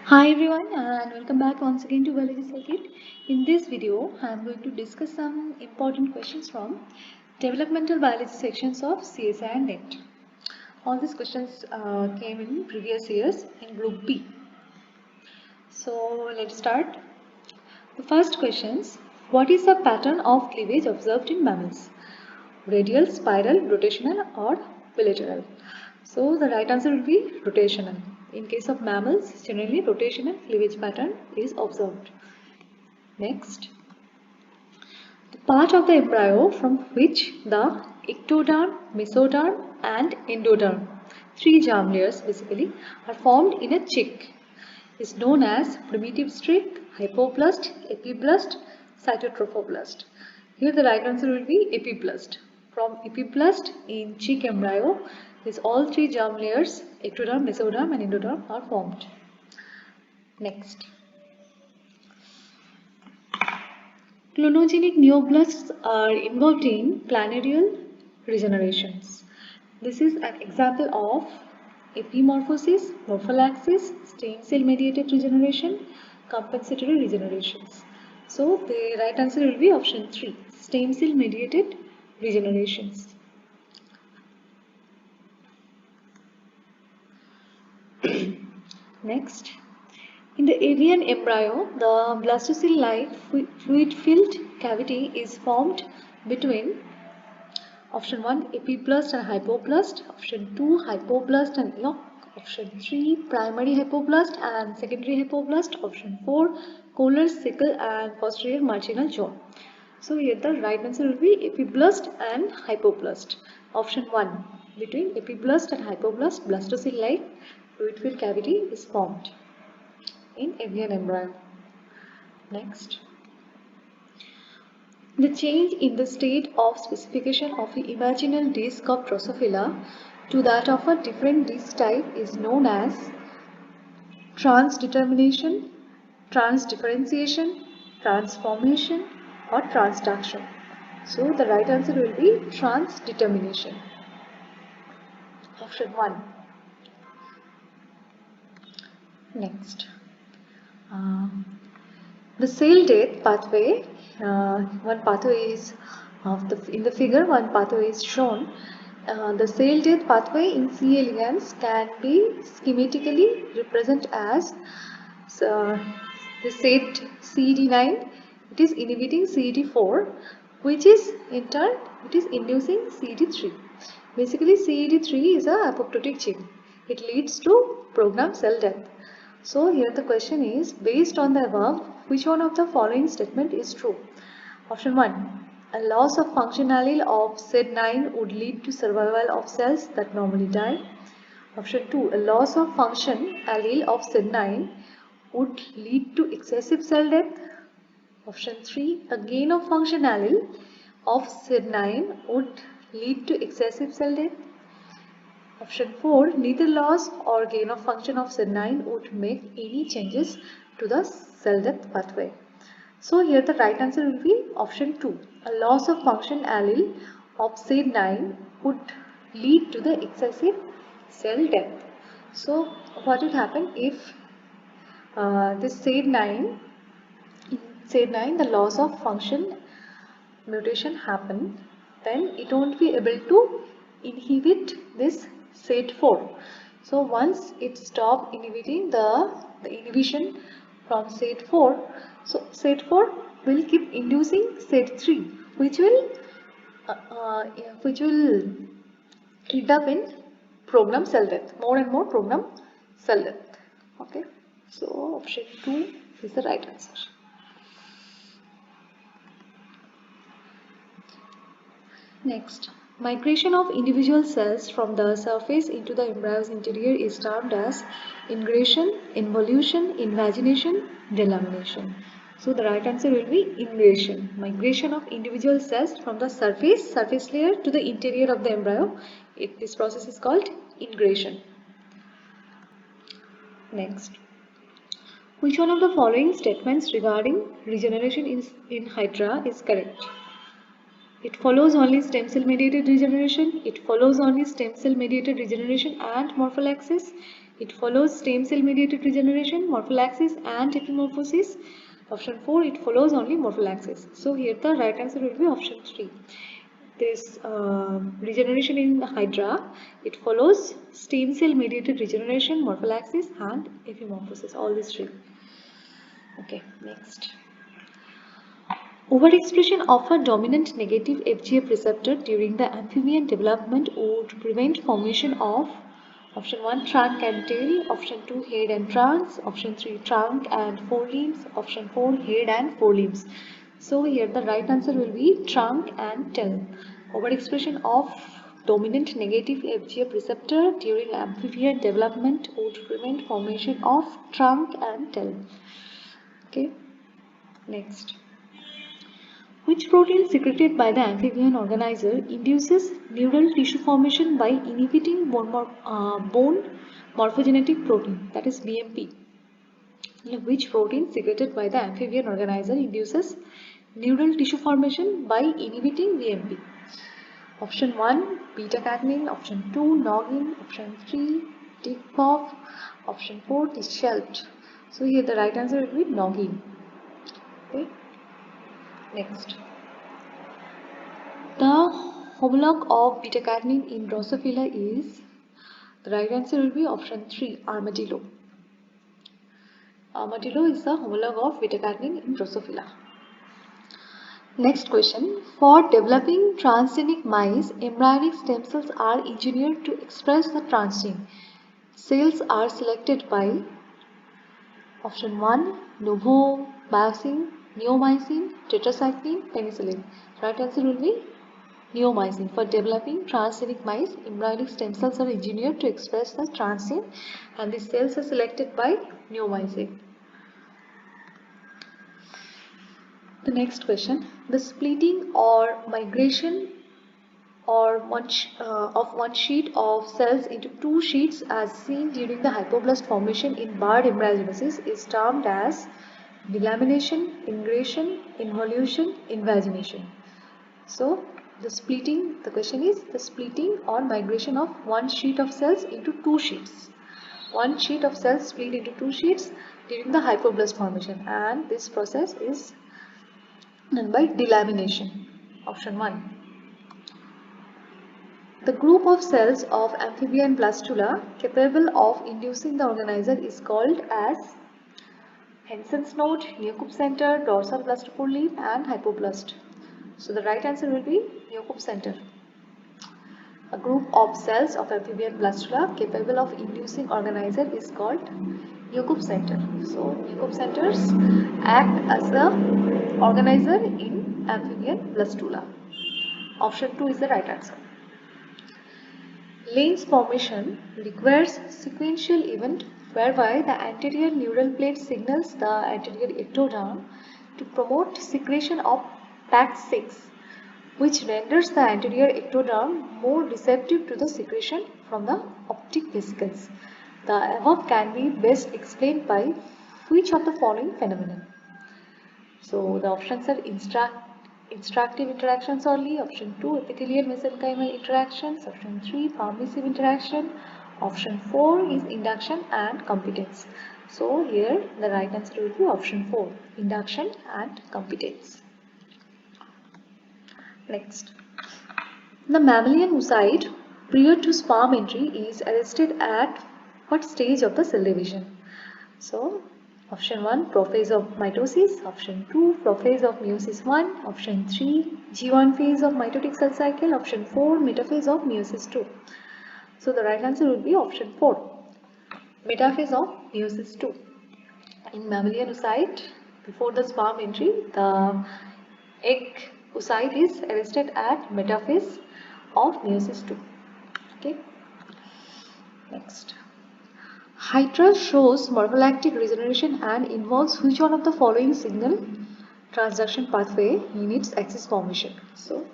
Hi everyone and welcome back once again to Biology Circuit. In this video, I am going to discuss some important questions from developmental biology sections of CSI and NET. All these questions came in previous years in Group B. So let's start. The first questions: what is the pattern of cleavage observed in mammals? Radial, spiral, rotational or bilateral? So the right answer will be rotational. In case of mammals, generally rotational cleavage pattern is observed. Next, the part of the embryo from which the ectoderm, mesoderm and endoderm, three germ layers basically, are formed in a chick is known as primitive streak, hypoblast, epiblast, cytotrophoblast. Here the right answer will be epiblast. From epiblast in chick embryo, these all three germ layers, ectoderm, mesoderm and endoderm are formed. Next. Clonogenic neoblasts are involved in planarial regenerations. This is an example of epimorphosis, morphallaxis, stem cell mediated regeneration, compensatory regenerations. So the right answer will be option 3, stem cell mediated regenerations. Next, in the avian embryo, the blastocell-like fluid-filled cavity is formed between option 1 epiblast and hypoblast, option 2 hypoblast and yolk, option 3 primary hypoblast and secondary hypoblast, option 4 colar, sickle and posterior marginal jaw. So here the right answer will be epiblast and hypoblast. Option 1, between epiblast and hypoblast, blastocell-like fluid-filled cavity is formed in avian embryo. Next, the change in the state of specification of the imaginal disc of Drosophila to that of a different disc type is known as transdetermination, transdifferentiation, transformation or transduction. So the right answer will be transdetermination. Option 1. Next. The cell death pathway, one pathway is in the figure, one pathway is shown. The cell death pathway in C. elegans can be schematically represented as the said CD9, it is inhibiting CD4, which is in turn it is inducing CD3. Basically, CD3 is a apoptotic gene. It leads to programmed cell death. So here the question is, based on the above, which one of the following statement is true? Option 1. A loss of function allele of SID9 would lead to survival of cells that normally die. Option 2. A loss of function allele of SID9 would lead to excessive cell death. Option 3. A gain of function allele of SID9 would lead to excessive cell death. Option 4. Neither loss or gain of function of SID9 would make any changes to the cell death pathway. So here the right answer will be option 2. A loss of function allele of SID9 would lead to the excessive cell death. So what will happen if this SID9, the loss of function mutation happen, then it won't be able to inhibit this SAID4. So once it stop inhibiting the inhibition from SAID4, so SAID4 will keep inducing SAID3, which will end up in programmed cell death, more and more programmed cell death. Okay, so option 2 is the right answer. Next, migration of individual cells from the surface into the embryo's interior is termed as ingression, involution, invagination, delamination. So the right answer will be ingression. Migration of individual cells from the surface layer to the interior of the embryo. This process is called ingression. Next, which one of the following statements regarding regeneration in Hydra is correct? It follows only stem cell mediated regeneration. It follows only stem cell mediated regeneration and morpholysis. It follows stem cell mediated regeneration, morpholysis and epimorphosis. Option 4, it follows only morpholysis. So here the right answer will be option 3. This regeneration in Hydra, it follows stem cell mediated regeneration, morpholysis and epimorphosis, all these three. Okay, next. Overexpression of a dominant negative FGF receptor during the amphibian development would prevent formation of option 1 trunk and tail, option 2 head and trunks, option 3 trunk and forelimbs, option 4 head and forelimbs. So here the right answer will be trunk and tail. Overexpression of dominant negative FGF receptor during amphibian development would prevent formation of trunk and tail. Okay, next. Which protein secreted by the amphibian organizer induces neural tissue formation by inhibiting bone morphogenetic protein, that is BMP? Which protein secreted by the amphibian organizer induces neural tissue formation by inhibiting BMP? Option 1 beta-catenin, option 2 noggin, option 3 TIGPOF, option 4 TIGSHELT. So here the right answer will be noggin. Okay. Next, the homologue of beta-catenin in Drosophila is, the right answer will be option 3, armadillo. Armadillo is the homologue of beta-catenin in Drosophila. Next question, for developing transgenic mice, embryonic stem cells are engineered to express the transgene. Cells are selected by option 1, neomycin, tetracycline, penicillin. Right answer will be neomycin. For developing transgenic mice, embryonic stem cells are engineered to express the transgene and the cells are selected by neomycin. The next question, the splitting or migration or of one sheet of cells into two sheets as seen during the hypoblast formation in bird embryogenesis is termed as delamination, ingression, involution, invagination. So the question is the splitting or migration of one sheet of cells into two sheets. One sheet of cells split into two sheets during the hypoblast formation, and this process is done by delamination. Option 1. The group of cells of amphibian blastula capable of inducing the organizer is called as Henson's node, Newcomb center, dorsal blastophore leaf and hypoblast. So the right answer will be Newcomb center. A group of cells of amphibian blastula capable of inducing organizer is called Newcomb center. So Newcomb centers act as the organizer in amphibian blastula. Option 2 is the right answer. Lane's formation requires sequential event whereby the anterior neural plate signals the anterior ectoderm to promote secretion of PAX6, which renders the anterior ectoderm more receptive to the secretion from the optic vesicles. The above can be best explained by which of the following phenomena? So the options are instructive interactions only, option 2 epithelial mesenchymal interactions, option 3 permissive interaction, option 4 is induction and competence. So here the right answer will be option 4, induction and competence. Next, the mammalian oocyte prior to sperm entry is arrested at what stage of the cell division? So option 1 prophase of mitosis, option 2 prophase of meiosis 1, option 3 G1 phase of mitotic cell cycle, option 4 metaphase of meiosis 2. So the right answer would be option 4, metaphase of meiosis 2. In mammalian oocyte, before the sperm entry, the egg oocyte is arrested at metaphase of meiosis 2. Okay. Next. Hydra shows morpholactic regeneration and involves which one of the following signal transduction pathway in its axis formation? So,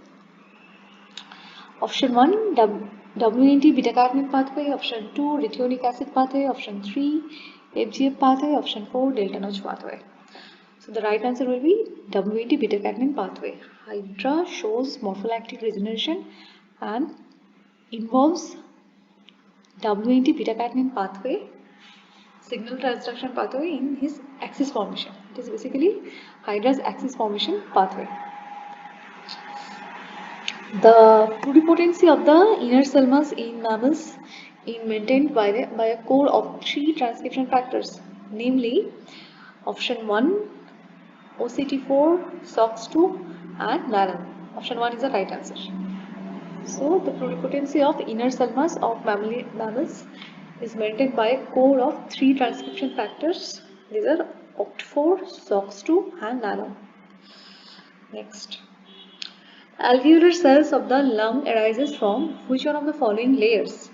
option 1 WNT beta-catenin pathway, option 2 retionic acid pathway, option 3 FGF pathway, option 4 delta notch pathway. So the right answer will be WNT beta-catenin pathway. Hydra shows morpholactic regeneration and involves WNT beta-catenin pathway, signal transduction pathway in his axis formation. It is basically Hydra's axis formation pathway. The pluripotency of the inner cell mass in mammals is maintained by a core of 3 transcription factors, namely option 1 OCT4, SOX2 and NALM. Option 1 is the right answer. So the pluripotency of inner cell mass of mammals is maintained by a core of 3 transcription factors. These are OCT4, SOX2 and NALM. Next. Alveolar cells of the lung arises from which one of the following layers?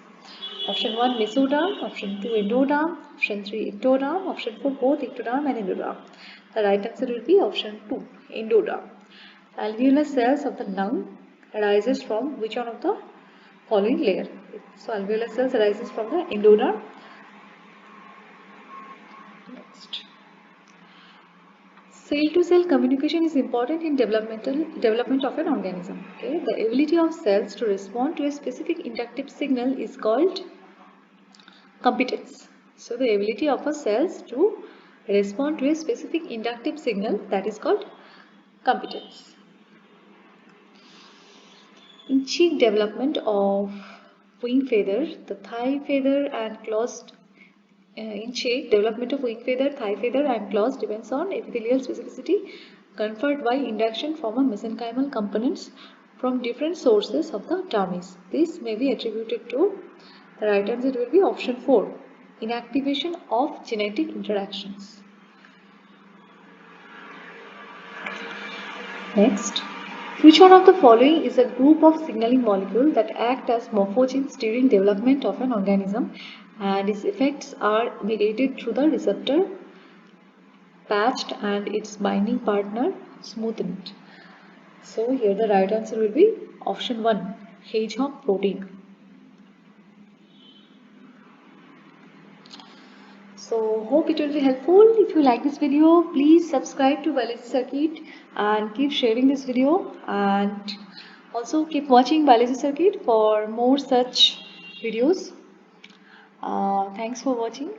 Option 1 mesoderm, option 2 endoderm, option 3 ectoderm, option 4 both ectoderm and endoderm. The right answer will be option 2 endoderm. Alveolar cells of the lung arises from which one of the following layer? So alveolar cells arises from the endoderm. Next. Cell-to-cell communication is important in development of an organism. Okay? The ability of cells to respond to a specific inductive signal is called competence. So the ability of a cells to respond to a specific inductive signal, that is called competence. In cheek development of wing feather, the thigh feather and claws in cheek, development of wing feather, thigh feather and claws depends on epithelial specificity conferred by induction from a mesenchymal components from different sources of the dermis. This may be attributed to, the right answer will be option 4, inactivation of genetic interactions. Next, which one of the following is a group of signaling molecules that act as morphogenes during development of an organism and its effects are mediated through the receptor patched and its binding partner smoothened? So here the right answer will be option 1, hedgehog protein. So hope it will be helpful. If you like this video, please subscribe to Biology Circuit and keep sharing this video, and also keep watching Biology Circuit for more such videos. Thanks for watching.